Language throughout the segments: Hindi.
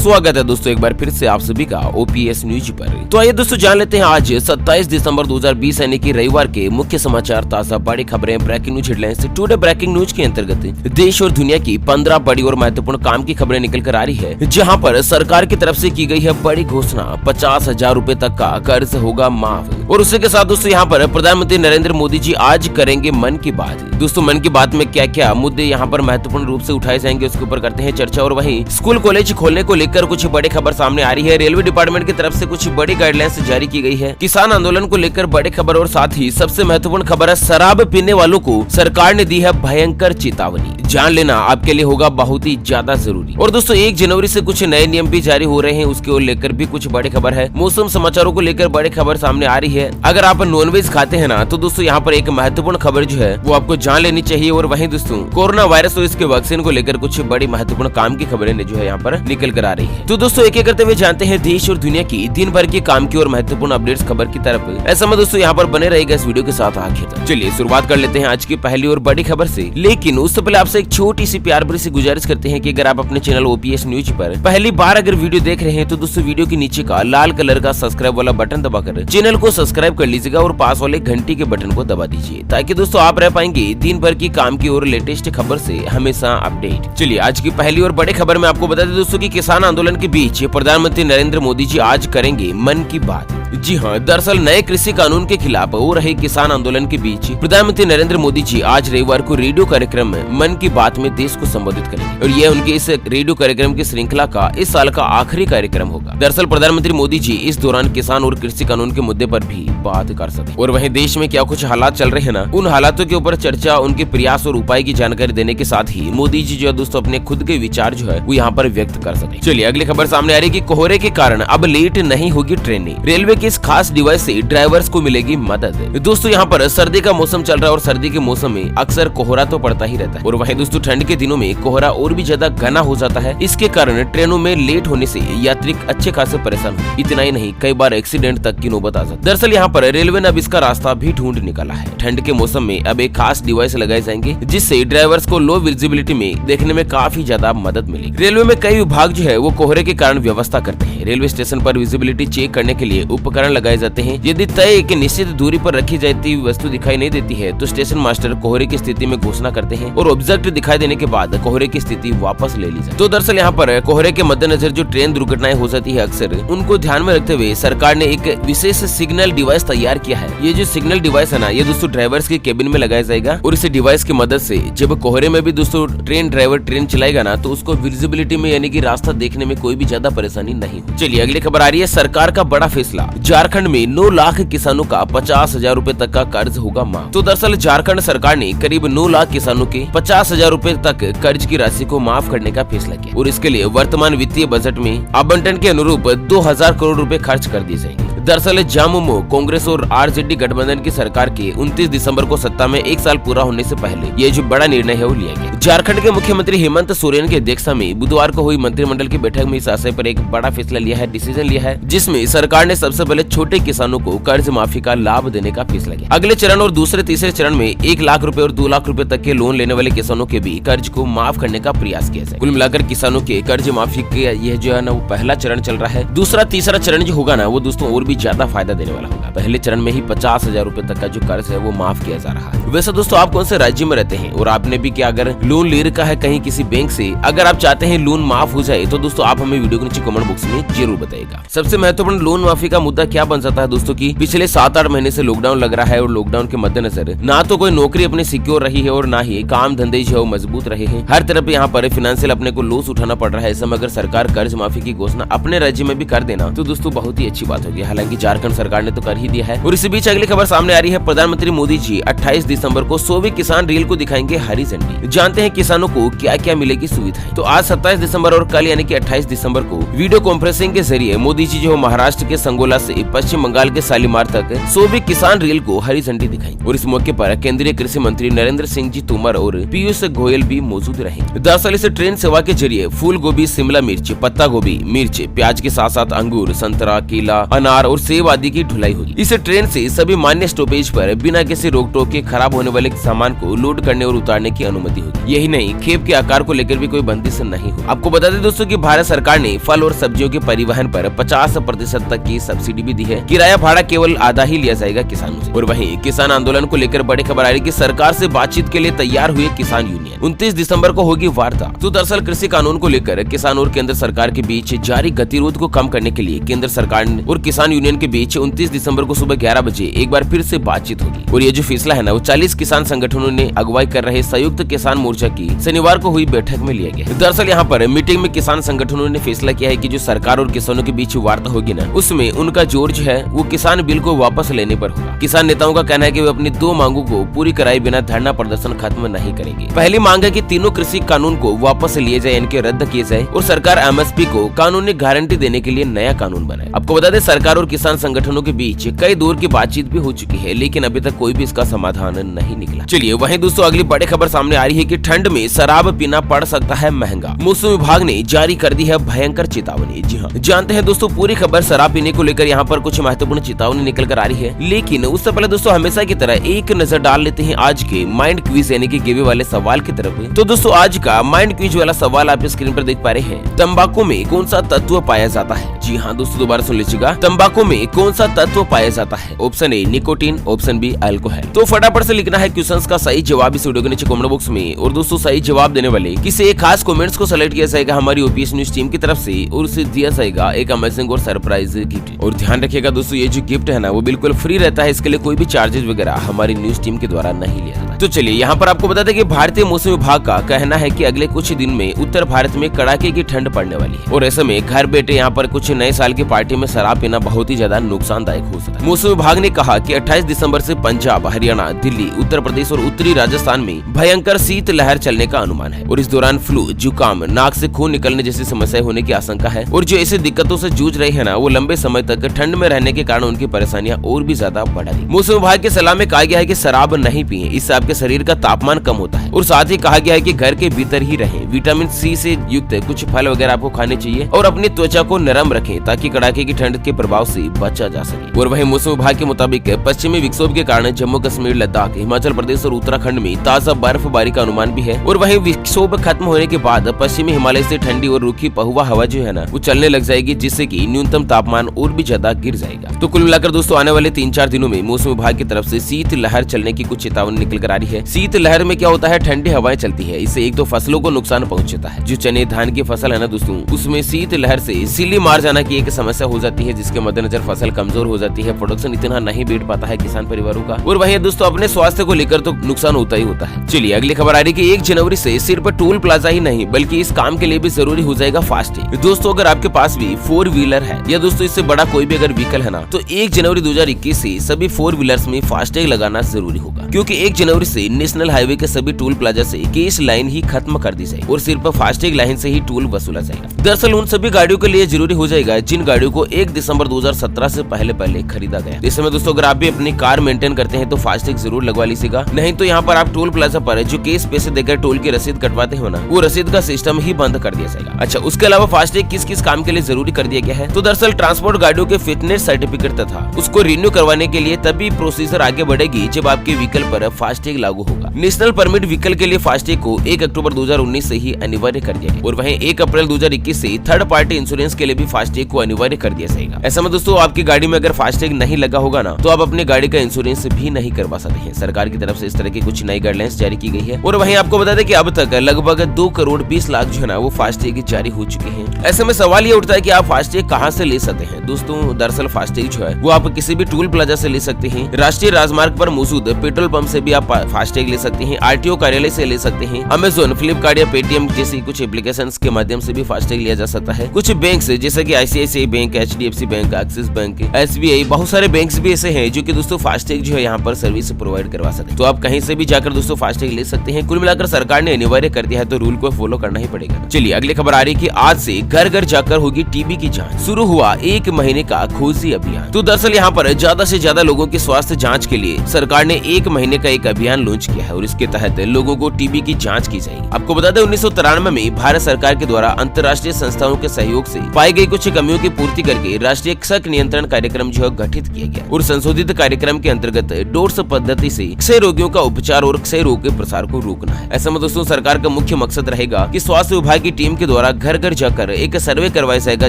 स्वागत है दोस्तों एक बार फिर से आप सभी का ओपीएस न्यूज पर। तो आइए दोस्तों जान लेते हैं आज 27 दिसंबर 2020 यानी कि रविवार के मुख्य समाचार, ताजा बड़ी खबरें, breaking news headlines. Today breaking news के अंतर्गत देश और दुनिया की 15 बड़ी और महत्वपूर्ण काम की खबरें निकल कर आ रही है, जहाँ पर सरकार की तरफ से की गई है बड़ी घोषणा, 50,000 रूपए तक का कर्ज होगा माफ। और उसी के साथ दोस्तों यहाँ पर प्रधानमंत्री नरेंद्र मोदी जी आज करेंगे मन की बात। दोस्तों मन की बात में क्या क्या मुद्दे यहाँ पर महत्वपूर्ण रूप से उठाए जाएंगे उसके ऊपर करते हैं चर्चा। और वहीं स्कूल कॉलेज खोलने को लेकर कुछ बड़ी खबर सामने आ रही है। रेलवे डिपार्टमेंट की तरफ से कुछ बड़ी गाइडलाइंस जारी की गई है। किसान आंदोलन को लेकर बड़ी खबर और साथ ही सबसे महत्वपूर्ण खबर है, शराब पीने वालों को सरकार ने दी है भयंकर चेतावनी। जान लेना आपके लिए होगा बहुत ही ज्यादा जरूरी। और दोस्तों 1 जनवरी से कुछ नए नियम भी जारी हो रहे हैं, उसके लेकर भी कुछ बड़ी खबर है। मौसम समाचारों को लेकर बड़ी खबर सामने आ रही है। अगर आप नॉनवेज खाते हैं ना तो दोस्तों यहाँ पर एक महत्वपूर्ण खबर जो है वो आपको जान लेनी चाहिए। और वहीं दोस्तों कोरोना वायरस और इसके वैक्सीन को लेकर कुछ बड़ी महत्वपूर्ण काम की खबरें जो है यहाँ पर निकल कर आ रही है। तो दोस्तों एक एक करते हुए जानते हैं देश और दुनिया की दिन भर की काम की और महत्वपूर्ण अपडेट्स खबर की तरफ। ऐसा में दोस्तों यहाँ पर बने रहेगा इस वीडियो के साथ आखिर तक। चलिए शुरुआत कर लेते हैं आज की पहली और बड़ी खबर से। लेकिन उससे पहले आपसे एक छोटी सी प्यार भरी सी गुजारिश करते हैं कि अगर आप अपने चैनल ओपीएस न्यूज पर पहली बार अगर वीडियो देख रहे हैं तो दोस्तों वीडियो के नीचे का लाल कलर का सब्सक्राइब वाला बटन दबाकर चैनल को सब्सक्राइब कर लीजिएगा और पास वाले घंटी के बटन को दबा दीजिए, ताकि दोस्तों आप रह पाएंगे दिन भर की काम की और लेटेस्ट खबर से हमेशा अपडेट। चलिए आज की पहली और बड़ी खबर में आपको बता दें दोस्तों कि किसान आंदोलन के बीच प्रधानमंत्री नरेंद्र मोदी जी आज करेंगे मन की बात। जी हाँ, दरअसल नए कृषि कानून के खिलाफ हो रहे किसान आंदोलन के बीच प्रधानमंत्री नरेंद्र मोदी जी आज रविवार को रेडियो कार्यक्रम में मन की बात में देश को संबोधित करेंगे। और यह उनके इस रेडियो कार्यक्रम की श्रृंखला का इस साल का आखिरी कार्यक्रम होगा। दरअसल प्रधानमंत्री मोदी जी इस दौरान किसान और कृषि कानून के मुद्दे पर भी बात कर सकते। और वहीं देश में क्या कुछ हालात चल रहे हैं ना, उन हालातों के ऊपर चर्चा, उनके प्रयास और उपाय की जानकारी देने के साथ ही मोदी जी जो है दोस्तों अपने खुद के विचार जो है वो यहाँ पर व्यक्त कर सके। चलिए अगली खबर सामने आ रही है कि कोहरे के कारण अब लेट नहीं होगी ट्रेनें, रेलवे के इस खास डिवाइस से ड्राइवर्स को मिलेगी मदद। दोस्तों यहाँ पर सर्दी का मौसम चल रहा है और सर्दी के मौसम में अक्सर कोहरा तो पड़ता ही रहता है। और वहीं दोस्तों ठंड के दिनों में कोहरा और भी ज्यादा घना हो जाता है। इसके कारण ट्रेनों में लेट होने से यात्री अच्छे खासे परेशान हो। इतना ही नहीं, कई बार एक्सीडेंट तक की नौबत आ जाती है। दरअसल यहाँ पर रेलवे ने अब इसका रास्ता भी ढूंढ निकाला है। ठंड के मौसम में अब एक खास डिवाइस लगाए जाएंगे जिससे ड्राइवर्स को लो विजिबिलिटी में देखने में काफी ज्यादा मदद मिलेगी। रेलवे में कई विभाग जो है वो कोहरे के कारण व्यवस्था करते हैं। रेलवे स्टेशन पर विजिबिलिटी चेक करने के लिए उपकरण लगाए जाते हैं। यदि तय एक निश्चित दूरी पर रखी जाती हुई वस्तु दिखाई नहीं देती है तो स्टेशन मास्टर कोहरे की स्थिति में घोषणा करते हैं और ऑब्जेक्ट दिखाई देने के बाद कोहरे की स्थिति वापस ले ली जाती है। तो दरअसल यहाँ पर कोहरे के मद्देनजर जो ट्रेन दुर्घटनाएं हो जाती है अक्सर, उनको ध्यान में रखते हुए सरकार ने एक विशेष सिग्नल डिवाइस तैयार किया है। ये जो सिग्नल डिवाइस है ना, ये दोस्तों ड्राइवर्स के केबिन में लगाया जाएगा और इस डिवाइस की मदद से जब कोहरे में भी दोस्तों ड्राइवर ट्रेन चलाएगा ना तो उसको विजिबिलिटी में यानी कि रास्ता देखने में कोई भी ज्यादा परेशानी नहीं हो। चलिए अगली खबर आ रही है, सरकार का बड़ा फैसला, झारखंड में 9 लाख किसानों का 50,000 रूपए तक का कर्ज होगा माफ। तो दरअसल झारखंड सरकार ने करीब 9 लाख किसानों के 50,000 रूपए तक कर्ज की राशि को माफ करने का फैसला किया और इसके लिए वर्तमान वित्तीय बजट में आवंटन के अनुरूप 2,000 करोड़ रूपए खर्च कर दिए जाएंगे। दरअसल जामुमो कांग्रेस और आरजेडी गठबंधन की सरकार के 29 दिसंबर को सत्ता में 1 साल पूरा होने से पहले ये जो बड़ा निर्णय है वो लिया गया। झारखंड के मुख्यमंत्री हेमंत सोरेन की अध्यक्षता में बुधवार को हुई मंत्रिमंडल की बैठक में इस आशय पर एक बड़ा फैसला लिया है, डिसीजन लिया है, जिसमें सरकार ने सबसे पहले छोटे किसानों को कर्ज माफी का लाभ देने का फैसला किया। अगले चरण और दूसरे तीसरे चरण में 1 लाख रूपए और 2 लाख रूपए तक के लोन लेने वाले किसानों के भी कर्ज को माफ करने का प्रयास किया जाए। कुल मिलाकर किसानों के कर्ज माफी के यह जो है ना वो पहला चरण चल रहा है। दूसरा तीसरा चरण जो होगा ना वो दोस्तों और भी ज्यादा फायदा देने वाला होगा। पहले चरण में ही 50,000 रूपए तक का जो कर्ज है वो माफ किया जा रहा है। वैसे दोस्तों आप कौन से राज्य में रहते हैं और आपने भी क्या अगर लोन ले रखा है कहीं किसी बैंक से, अगर आप चाहते हैं लोन माफ हो जाए तो दोस्तों आप हमें वीडियो के नीचे कमेंट बॉक्स में जरूर बताइएगा। सबसे महत्वपूर्ण लोन माफी का मुद्दा क्या बन जाता है दोस्तों की पिछले 7-8 महीने से लॉकडाउन लग रहा है और लॉकडाउन के मद्देनजर ना तो कोई नौकरी अपनी सिक्योर रही है और ना ही काम धंधे जो है मजबूत रहे हैं। हर तरफ यहाँ पर फाइनेंशियल अपने को लॉस उठाना पड़ रहा है। ऐसे में अगर सरकार कर्ज माफी की घोषणा अपने राज्य में भी कर देना तो दोस्तों बहुत ही अच्छी बात होगी। हालांकि झारखंड सरकार ने तो कर ही दिया है। और इसी बीच अगली खबर सामने आ रही है, प्रधानमंत्री मोदी जी 28 दिसंबर को 100वीं किसान रेल को दिखाएंगे हरी झंडी। जानते हैं किसानों को क्या क्या मिलेगी सुविधाएं। तो आज 27 दिसंबर और कल यानी कि 28 दिसंबर को वीडियो कॉन्फ्रेंसिंग के जरिए मोदी जी जो महाराष्ट्र के संगोला से पश्चिम बंगाल के शालीमार तक 100वीं किसान रेल को हरी झंडी दिखाएंगे। और इस मौके पर केंद्रीय कृषि मंत्री नरेंद्र सिंह जी तोमर और पीयूष गोयल भी मौजूद रहेंगे। दरअसल इस ट्रेन सेवा के जरिए फूल गोभी, शिमला मिर्च, पत्ता गोभी, मिर्च, प्याज के साथ साथ अंगूर, संतरा, केला, अनार और सेब आदि की ढुलाई होगी। इस ट्रेन से सभी मान्य स्टॉपेज पर बिना किसी रोक टोक के खराब होने वाले सामान को लोड करने और उतारने की अनुमति होगी। यही नहीं, खेप के आकार को लेकर भी कोई बंदिश नहीं हो। आपको बता दें दोस्तों कि भारत सरकार ने फल और सब्जियों के परिवहन पर 50% तक की सब्सिडी भी दी है। किराया भाड़ा केवल आधा ही लिया जाएगा किसानों से। और वहीं किसान आंदोलन को लेकर बड़ी खबर आ रही है कि सरकार से बातचीत के लिए तैयार हुए किसान यूनियन। 29 दिसंबर को होगी वार्ता। तो दरअसल कृषि कानून को लेकर किसान और केंद्र सरकार के बीच जारी गतिरोध को कम करने के लिए केंद्र सरकार और किसान यूनियन के बीच 29 दिसंबर को सुबह 11 बजे एक बार फिर से बातचीत होगी। और ये जो फैसला है ना, वो 40 किसान संगठनों ने अगुवाई कर रहे संयुक्त किसान मोर्चा की शनिवार को हुई बैठक में लिया गया। दरअसल यहाँ पर मीटिंग में किसान संगठनों ने फैसला किया है कि जो सरकार और किसानों के बीच वार्ता होगी ना, उसमें उनका जोर जो है वो किसान बिल को वापस लेने पर होगा। किसान नेताओं का कहना है कि वे अपनी 2 मांगों को पूरी कराए बिना धरना प्रदर्शन खत्म नहीं करेंगे। पहली मांग है कि तीनों कृषि कानून को वापस लिए जाए, इनके रद्द किए जाए और सरकार MSP को कानूनी गारंटी देने के लिए नया कानून बनाए। आपको बता दें, सरकार और किसान संगठनों के बीच कई दौर की बातचीत भी हो चुकी है, लेकिन अभी तक कोई भी इसका समाधान नहीं निकला। चलिए वहीं दोस्तों अगली बड़ी खबर सामने आ रही है कि ठंड में शराब पीना पड़ सकता है महंगा। मौसम विभाग ने जारी कर दी है भयंकर चेतावनी। जी हाँ, जानते हैं दोस्तों पूरी खबर शराब पीने को लेकर। यहाँ पर कुछ महत्वपूर्ण चेतावनी निकल कर आ रही है, लेकिन उससे पहले दोस्तों हमेशा की तरह एक नजर डाल लेते हैं आज के माइंड क्विज यानी कि गिवे वाले सवाल की तरफ। तो दोस्तों आज का माइंड क्विज वाला सवाल आप स्क्रीन पर देख पा रहे हैं। तंबाकू में कौन सा तत्व पाया जाता है? जी हाँ दोस्तों, दोबारा सुन लीजिएगा। तंबाकू में कौन सा तत्व पाया जाता है? Option A nicotine, option B alcohol. तो फटाफट से लिखना है क्वेश्चंस का सही जवाब इस वीडियो के नीचे कमेंट बॉक्स में। और दोस्तों सही जवाब देने वाले किसी एक खास कमेंट्स को सेलेक्ट किया जाएगा हमारी OPS न्यूज टीम की तरफ से और उसे दिया जाएगा एक अमेजिंग और सरप्राइज गिफ्ट। और ध्यान रखिएगा दोस्तों, ये जो गिफ्ट है ना वो बिल्कुल फ्री रहता है, इसके लिए कोई भी चार्जेस वगैरह हमारी न्यूज टीम के द्वारा नहीं लिया जाता। तो चलिए यहाँ पर आपको बता दें कि भारतीय मौसम विभाग का कहना है कि अगले कुछ दिन में उत्तर भारत में कड़ाके की ठंड पड़ने वाली है और ऐसे में घर बैठे यहाँ पर कुछ नए साल की पार्टी में शराब पीना बहुत ही ज्यादा नुकसानदायक हो सकता है। मौसम विभाग ने कहा कि 28 दिसंबर से पंजाब, हरियाणा, दिल्ली, उत्तर प्रदेश और उत्तरी राजस्थान में भयंकर शीत लहर चलने का अनुमान है और इस दौरान फ्लू, जुकाम, नाक से खून निकलने जैसी समस्याएं होने की आशंका है। और जो ऐसी दिक्कतों से जूझ रहे हैं ना, वो लंबे समय तक ठंड में रहने के कारण उनकी परेशानियां और भी ज्यादा बढ़ रही। मौसम विभाग की सलाह में कहा गया है कि शराब नहीं पिए, इससे आपके शरीर का तापमान कम होता है। और साथ ही कहा गया है कि घर के भीतर ही रहें। विटामिन C से युक्त कुछ फल वगैरह आपको खाने चाहिए और अपनी त्वचा को नरम रखें ताकि कड़ाके की ठंड के प्रभाव से बचा जा सके। और वहीं मौसम विभाग के मुताबिक पश्चिमी विक्षोभ के कारण जम्मू कश्मीर, लद्दाख, हिमाचल प्रदेश और उत्तराखंड में ताजा बर्फबारी का अनुमान भी है। और वहीं विक्षोभ खत्म होने के बाद पश्चिमी हिमालय से ठंडी और रूखी पहुआ हवा जो है ना वो चलने लग जाएगी, जिससे कि न्यूनतम तापमान और भी ज्यादा गिर जाएगा। तो कुल मिलाकर दोस्तों आने वाले 3-4 दिनों में मौसम विभाग की तरफ से शीत लहर चलने की कुछ चेतावनी निकल कर आ रही है। शीत लहर में क्या होता है, ठंडी हवाएं चलती है, इससे एक तो फसलों को नुकसान पहुंचता है। जो चने धान की फसल है ना दोस्तों, उसमें शीत लहर से सिली मार जाना की एक समस्या हो जाती है, जिसके मद्देनजर फसल कमजोर हो जाती है, प्रोडक्शन इतना नहीं बैठ पाता है किसान परिवारों का। और वहीं दोस्तों अपने स्वास्थ्य को लेकर तो नुकसान होता ही होता है। चलिए अगली खबर आ रही है कि 1 जनवरी से सिर्फ टोल प्लाजा ही नहीं बल्कि इस काम के लिए भी जरूरी हो जाएगा फास्टैग। दोस्तों अगर आपके पास भी 4 व्हीलर है या दोस्तों इससे बड़ा कोई भी अगर व्हीकल है ना, तो 1 जनवरी 2021 से सभी 4 व्हीलर्स में फास्टैग लगाना जरूरी होगा, क्योंकि 1 जनवरी से नेशनल हाईवे के सभी टोल प्लाजा से कैश लाइन ही खत्म कर दी जाएगी और सिर्फ फास्टैग लाइन से ही टोल वसूला जाएगा। दरअसल उन सभी गाड़ियों के लिए जरूरी हो जाएगा जिन गाड़ियों को 1 दिसंबर 2017 से पहले खरीदा गया। इस समय दोस्तों अगर आप भी अपनी कार मेंटेन करते हैं तो फास्टैग जरूर लगवा लीजिएगा, नहीं तो यहाँ पर आप टोल प्लाजा पर जो कैश पैसे देकर टोल की रसीद कटवाते हो ना, वो रसीद का सिस्टम ही बंद कर दिया जाएगा। अच्छा, उसके अलावा फास्टैग किस किस काम के लिए जरूरी कर दिया गया है, तो दरअसल ट्रांसपोर्ट गाड़ियों के फिटनेस सर्टिफिकेट तथा उसको रिन्यू करवाने के लिए तभी प्रोसीजर आगे बढ़ेगी जब आपके व्हीकल पर फास्टैग लागू होगा। नेशनल परमिट व्हीकल के लिए फास्टैग को 1 अक्टूबर 2019 से ही अनिवार्य कर दिया गया और वहीं 1 अप्रैल 2021 से थर्ड पार्टी इंश्योरेंस के लिए भी फास्टैग को अनिवार्य कर दिया जाएगा। ऐसा में दोस्तों आपकी गाड़ी में अगर फास्टैग नहीं लगा होगा ना, तो आप अपनी गाड़ी का इंश्योरेंस भी नहीं करवा सकते हैं। सरकार की तरफ से इस तरह की कुछ नई गाइडलाइंस जारी की गई है। और वहीं आपको बता दें कि अब तक लगभग 2 करोड़ 20 लाख जो है ना वो फास्टैग जारी हो चुके हैं। ऐसे में सवाल ये उठता है कि आप फास्टैग कहां से ले सकते हैं। दोस्तों दरअसल फास्टैग जो है वो आप किसी भी टोल प्लाजा से ले सकते हैं, राष्ट्रीय राजमार्ग पर मौजूद पेट्रोल पंप से भी आप फास्टैग ले सकते हैं, RTO कार्यालय से ले सकते हैं, अमेजोन, फ्लिपकार्ट या पेटीएम जैसी कुछ एप्लीकेशंस के माध्यम से भी फास्टैग लिया जा सकता है। कुछ बैंक से जैसे कि ICICI bank, HDFC bank, axis bank, SBI, बहुत सारे बैंक भी ऐसे हैं जो कि दोस्तों फास्टैग जो है यहाँ पर सर्विस प्रोवाइड करवा सकते हैं। तो आप कहीं से भी जाकर दोस्तों फास्टैग ले सकते हैं। कुल मिलाकर सरकार ने अनिवार्य कर दिया है तो रूल को फॉलो करना ही पड़ेगा। चलिए अगली खबर आ रही है कि आज से घर घर जाकर होगी टीबी की जांच। शुरू हुआ 1 महीने का खोजी अभियान। तो दरअसल यहाँ पर ज्यादा से ज्यादा लोगों की स्वास्थ्य जांच के लिए सरकार ने 1 महीने का एक अभियान लॉन्च किया है और इसके तहत लोगों को टीबी की जांच की जाएगी। आपको बता दें 1993 में भारत सरकार के द्वारा अंतर्राष्ट्रीय संस्थाओं के सहयोग से पाई गई कुछ कुछ कमियों की पूर्ति करके राष्ट्रीय क्षय नियंत्रण कार्यक्रम जो है गठित किया गया और संशोधित कार्यक्रम के अंतर्गत डोर्स पद्धति से क्षय रोगियों का उपचार और क्षय रोग के प्रसार को रोकना है। ऐसा में दोस्तों सरकार का मुख्य मकसद रहेगा कि स्वास्थ्य विभाग की टीम के द्वारा घर घर जाकर एक सर्वे करवाया जाएगा,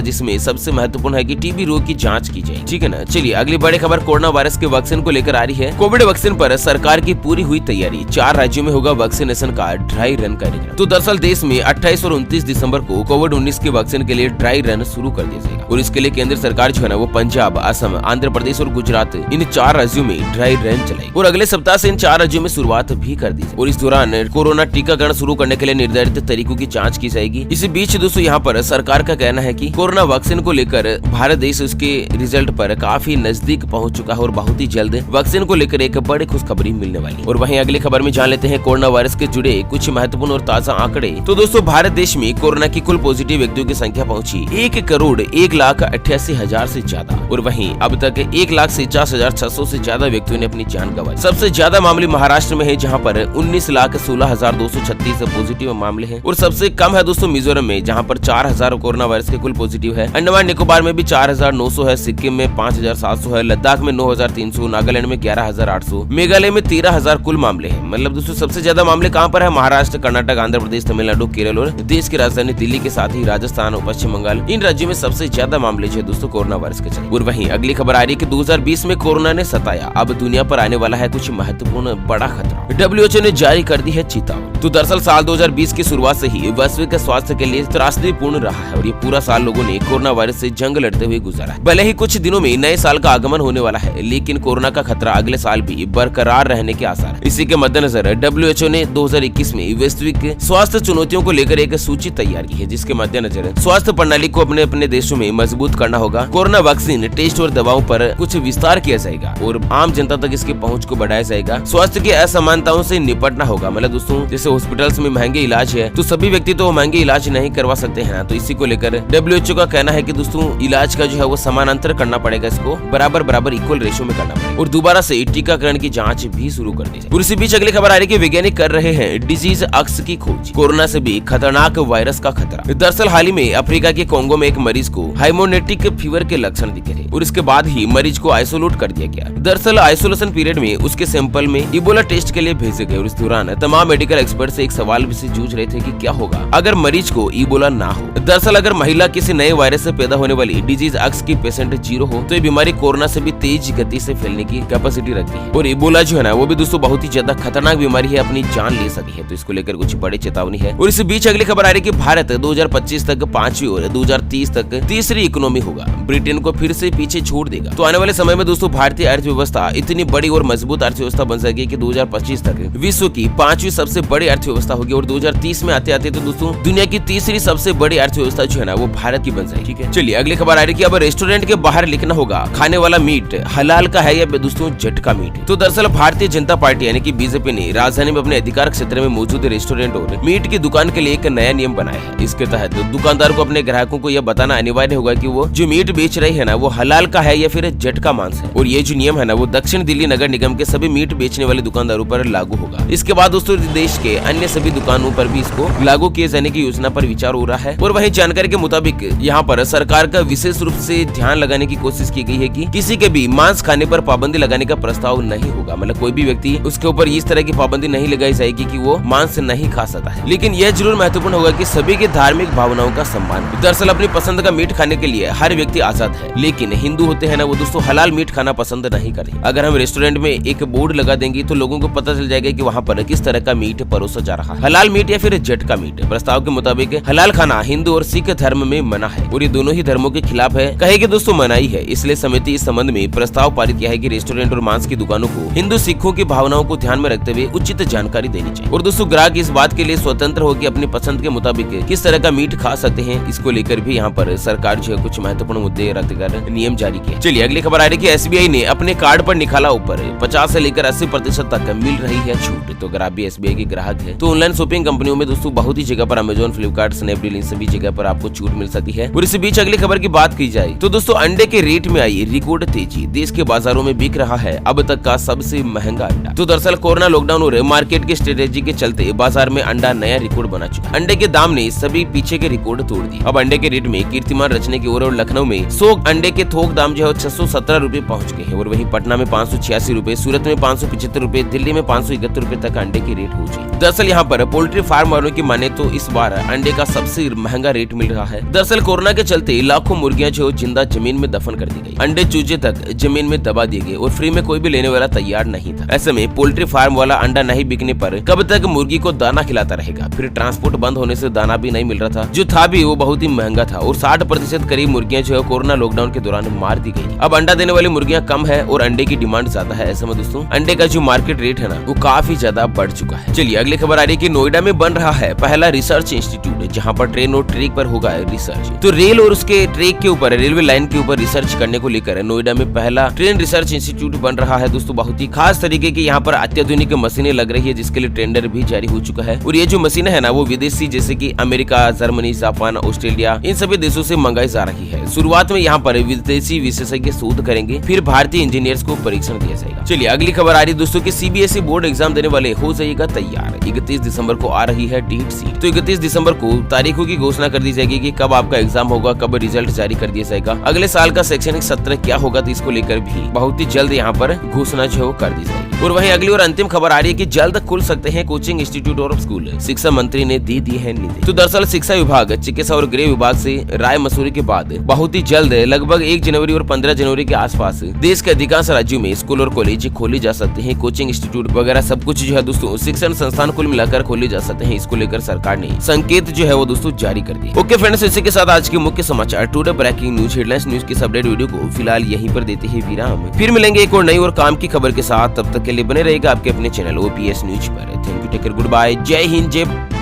जिसमें सबसे महत्वपूर्ण है कि टीबी रोग की जांच की जाए। ठीक है ना। चलिए अगली बड़ी खबर कोरोना वायरस के वैक्सीन को लेकर आ रही है। कोविड वैक्सीन पर सरकार की पूरी हुई तैयारी। 4 राज्यों में होगा वैक्सीनेशन का ड्राई रन कार्यक्रम। तो दरअसल देश में 28 और 29 दिसंबर को कोविड-19 के वैक्सीन के लिए ड्राई रन शुरू कर दिया जाएगा और इसके लिए केंद्र सरकार जो है ना वो पंजाब, असम, आंध्र प्रदेश और गुजरात इन 4 राज्यों में ड्राई रन चलाएगी और अगले सप्ताह से इन 4 राज्यों में शुरुआत भी कर दी जाएगी और इस दौरान कोरोना टीकाकरण शुरू करने के लिए निर्धारित तरीकों की जांच की जाएगी। इसी बीच दोस्तों यहाँ पर सरकार का कहना है कि कोरोना वैक्सीन को लेकर भारत देश उसके रिजल्ट पर काफी नजदीक पहुंच चुका है और बहुत ही जल्द वैक्सीन को लेकर एक बड़ी खुशखबरी मिलने वाली है। और वहीं अगली खबर में जान लेते हैं कोरोना वायरस के जुड़े कुछ महत्वपूर्ण और ताजा आंकड़े। तो दोस्तों भारत देश में कोरोना की कुल पॉजिटिव व्यक्तियों की संख्या पहुंची 1,01,88,000 से ज्यादा और वहीं अब तक 1,50,600 से ज्यादा व्यक्तियों ने अपनी जान गंवाई। सबसे ज्यादा मामले महाराष्ट्र में है जहां पर 19,16,236 पॉजिटिव मामले हैं और सबसे कम है दोस्तों मिजोरम में जहां पर 4,000 कोरोना वायरस के कुल पॉजिटिव है। अंडमान निकोबार में भी 4,900 है, सिक्किम में 5,700 है, लद्दाख में 9,300, नागालैंड में 11,800, मेघालय में 13,000 कुल मामले हैं। मतलब दोस्तों सबसे ज्यादा मामले कहां पर है? महाराष्ट्र, कर्नाटक, आंध्र प्रदेश, तमिलनाडु, केरल और देश की राजधानी दिल्ली के साथ ही राजस्थान और पश्चिम बंगाल, इन राज्यों में सबसे ज्यादा मामले जो है दोस्तों कोरोना वायरस के चले। और वहीं अगली खबर आ रही है कि 2020 में कोरोना ने सताया, अब दुनिया पर आने वाला है कुछ महत्वपूर्ण बड़ा खतरा। WHO ने जारी कर दी है चेतावनी। तो दरअसल साल 2020 की शुरुआत से ही वैश्विक स्वास्थ्य के लिए त्रासदीपूर्ण रहा है और ये पूरा साल लोगों ने कोरोना वायरस से जंग लड़ते हुए गुजारा है। भले ही कुछ दिनों में नए साल का आगमन होने वाला है, लेकिन कोरोना का खतरा अगले साल भी बरकरार रहने के आसार है। इसी के मद्देनजर WHO ने 2021 में वैश्विक स्वास्थ्य चुनौतियों को लेकर एक सूची तैयार की है, जिसके मद्देनजर स्वास्थ्य प्रणाली को अपने अपने देशों में मजबूत करना होगा। कोरोना वैक्सीन, टेस्ट और दवाओं पर कुछ विस्तार किया जाएगा और आम जनता तक इसकी पहुंच को बढ़ाया जाएगा। स्वास्थ्य की असमानताओं से निपटना होगा। मतलब दोस्तों जैसे हॉस्पिटल्स में महंगे इलाज है तो सभी व्यक्ति तो महंगे इलाज नहीं करवा सकते हैं, तो इसी को लेकर WHO का कहना है कि दोस्तों इलाज का जो है वो समानांतर करना पड़ेगा, इसको बराबर इक्वल रेशियो में करना पड़ेगा और दोबारा से टीकाकरण की जांच भी शुरू कर दी जाए। और इसी बीच अगली खबर आ रही है कि वैज्ञानिक कर रहे हैं डिजीज अक्स की खोज, कोरोना से भी खतरनाक वायरस का खतरा। दरअसल हाल ही में अफ्रीका के कोंगो में एक मरीज को हाइमोनेटिक फीवर के लक्षण दिखे थे और इसके बाद ही मरीज को आइसोलेट कर दिया गया। दरअसल आइसोलेशन पीरियड में उसके सैंपल में इबोला टेस्ट के लिए भेजे गए और इस दौरान तमाम मेडिकल एक्सपर्ट से एक सवाल भी से जूझ रहे थे कि क्या होगा अगर मरीज को इबोला ना हो। दरअसल अगर महिला किसी नए वायरस से पैदा होने वाली डिजीज अक्स की पेशेंट 0 हो तो ये बीमारी कोरोना से भी तेज गति से फैलने की कैपेसिटी रखती है और इबोला जो है ना वो भी दोस्तों बहुत ही ज्यादा खतरनाक बीमारी है, अपनी जान ले सकती है। तो इसको लेकर कुछ बड़ी चेतावनी है। और इस बीच अगली खबर आ रही है कि भारत 2025 तक 5वीं और 2030 तक तीसरी इकोनॉमी होगा, ब्रिटेन को फिर से पीछे छोड़ देगा। तो आने वाले समय में दोस्तों भारतीय अर्थव्यवस्था इतनी बड़ी और मजबूत अर्थव्यवस्था बन सकेगी कि 2025 तक विश्व की 5वीं सबसे बड़ी अर्थव्यवस्था होगी और 2030 में आते आते तो दोस्तों दुनिया की तीसरी सबसे बड़ी अर्थव्यवस्था जो है ना वो भारत की बन जाएगी। ठीक है, चलिए अगली खबर आ रही है कि अब रेस्टोरेंट के बाहर लिखना होगा खाने वाला मीट हलाल का है या दोस्तों झटका मीट। तो दरअसल भारतीय जनता पार्टी यानी कि बीजेपी ने राजधानी में अपने अधिकार क्षेत्र में मौजूद रेस्टोरेंट और मीट की दुकान के लिए एक नया नियम बनाया है। इसके तहत दुकानदार को अपने ग्राहकों को यह बताना अनिवार्य होगा कि वो जो मीट बेच रहे हैं ना वो हलाल का है या फिर झटका मांस है। और ये जो नियम है ना वो दक्षिण दिल्ली नगर निगम के सभी मीट बेचने वाले दुकानदारों पर लागू होगा। इसके बाद दोस्तों देश के अन्य सभी दुकानों पर भी इसको लागू किए जाने की योजना पर विचार हो रहा है। और वहीं जानकारी के मुताबिक यहाँ पर सरकार का विशेष रूप से ध्यान लगाने की कोशिश की गई है कि किसी के भी मांस खाने पर पाबंदी लगाने का प्रस्ताव नहीं होगा। मतलब कोई भी व्यक्ति उसके ऊपर इस तरह की पाबंदी नहीं लगाई जाएगी कि वो मांस नहीं खा सकता है, लेकिन यह जरूर महत्वपूर्ण होगा कि सभी की धार्मिक भावनाओं का सम्मान। दरअसल अपनी पसंद का मीट खाने के लिए हर व्यक्ति आजाद है, लेकिन हिंदू होते हैं ना वो दोस्तों हलाल मीट खाना पसंद नहीं करते। अगर हम रेस्टोरेंट में एक बोर्ड लगा देंगे तो लोगों को पता चल जाएगा कि वहाँ पर किस तरह का मीट परोसा जा रहा है, हलाल मीट या फिर झटका मीट। प्रस्ताव के मुताबिक हलाल खाना हिंदू और सिख धर्म में मना है और ये दोनों ही धर्मों के खिलाफ है, कहेगी दोस्तों मनाही है। इसलिए समिति इस संबंध में प्रस्ताव पारित किया है कि रेस्टोरेंट और मांस की दुकानों को हिंदू सिखों की भावनाओं को ध्यान में रखते हुए उचित जानकारी देनी चाहिए और दोस्तों ग्राहक इस बात के लिए स्वतंत्र हो कि अपनी पसंद के मुताबिक किस तरह का मीट खा सकते हैं। इसको लेकर भी यहाँ पर सरकार जो है कुछ महत्वपूर्ण मुद्दे रखकर नियम जारी किए। चलिए अगली खबर आ रही है कि SBI ने अपने कार्ड पर निकाला ऊपर 50 से लेकर 80% तक मिल रही है छूट। तो अगर आप भी SBI के ग्राहक है तो ऑनलाइन शॉपिंग कंपनियों में दोस्तों बहुत ही जगह पर अमेजोन, फ्लिपकार्ट, स्नैपडील इन सभी जगह पर आपको छूट मिल सकती है। और इसी बीच अगली खबर की बात की जाए तो दोस्तों अंडे के रेट में आई रिकॉर्ड तेजी, देश के बाजारों में बिक रहा है अब तक का सबसे महंगा अंडा। तो दरअसल कोरोना लॉकडाउन और मार्केट की स्ट्रेटेजी के चलते बाजार में अंडा नया रिकॉर्ड बना चुका। अंडे के दाम ने सभी पीछे के रिकॉर्ड तोड़ दिए। अब अंडे के रेट में कीर्ति कीर्तिमान रचने की ओर और लखनऊ में 100 अंडे के थोक दाम जो है 617 रूपए पहुँच गए हैं। और वहीं पटना में 586 रूपए, सूरत में 575 रूपए, दिल्ली में 571 रूपए तक अंडे की रेट हो गई। दरअसल यहाँ पर पोल्ट्री फार्म वालों की माने तो इस बार अंडे का सबसे महंगा रेट मिल रहा है। दरअसल कोरोना के चलते लाखों मुर्गियां जो जिंदा जमीन में दफन कर दी गई, अंडे चूजे तक जमीन में दबा दिए गए और फ्री में कोई भी लेने वाला तैयार नहीं था। ऐसे में पोल्ट्री फार्म वाला अंडा नहीं बिकने पर कब तक मुर्गी को दाना खिलाता रहेगा। फिर ट्रांसपोर्ट बंद होने से दाना भी नहीं मिल रहा था, जो था भी वो बहुत ही महंगा था और 60% करीब मुर्गियां जो है कोरोना लॉकडाउन के दौरान मार दी गई। अब अंडा देने वाली मुर्गियां कम है और अंडे की डिमांड ज्यादा है। ऐसे में दोस्तों अंडे का जो मार्केट रेट है ना वो काफी ज्यादा बढ़ चुका है। चलिए अगली खबर आ रही है कि नोएडा में बन रहा है पहला रिसर्च इंस्टीट्यूट, जहाँ पर ट्रेन और ट्रैक पर होगा रिसर्च। तो रेल और उसके ट्रैक के ऊपर, रेलवे लाइन के ऊपर रिसर्च करने को लेकर नोएडा में पहला ट्रेन रिसर्च इंस्टीट्यूट बन रहा है। दोस्तों बहुत ही खास तरीके की यहाँ पर अत्याधुनिक मशीनें लग रही है, जिसके लिए टेंडर भी जारी हो चुका है। और ये जो मशीनें है ना वो विदेशी जैसे कि अमेरिका, जर्मनी, जापान, ऑस्ट्रेलिया इन सभी देशों से मंगाई जा रही है। शुरुआत में यहाँ पर विदेशी विशेषज्ञ शोध करेंगे, फिर भारतीय इंजीनियर्स को परीक्षण दिया जाएगा। चलिए अगली खबर आ रही है दोस्तों की सीबीएसई बोर्ड एग्जाम देने वाले हो जाइएगा तैयार। 31 दिसंबर को आ रही है डेट शीट। तो 31 दिसंबर को तारीखों की घोषणा कर दी जाएगी कि कब आपका एग्जाम होगा, कब रिजल्ट जारी कर दिया जाएगा। अगले साल का शैक्षणिक सत्र क्या होगा तो इसको लेकर भी बहुत ही जल्द यहाँ पर घोषणा जो कर दी जाएगी। और वहीं अगली और अंतिम खबर आ रही है कि जल्द खुल सकते हैं कोचिंग इंस्टीट्यूट और स्कूल, शिक्षा मंत्री ने दी है निर्देश। तो दरअसल शिक्षा विभाग, चिकित्सा और गृह विभाग से राय मसूरी के बाद बहुत ही जल्द लगभग 1 जनवरी और 15 जनवरी के आसपास देश के अधिकांश राज्यों में स्कूल और कॉलेज खोले जा सकते हैं। कोचिंग इंस्टीट्यूट वगैरह सब कुछ जो है दोस्तों शिक्षण संस्थान कुल मिलाकर खोले जा सकते हैं। इसको लेकर सरकार ने संकेत जो है वो दोस्तों जारी कर दिए। ओके फ्रेंड्स, इसी के साथ आज के मुख्य समाचार today breaking news headlines news की अपडेट वीडियो को फिलहाल यहीं पर देते हैं विराम। फिर मिलेंगे एक और नई और काम की खबर के साथ, तब तक के लिए बने रहेगा आपके अपने चैनल ओपीएस न्यूज पर। Thank you, take care, good bye, जय हिंद, जय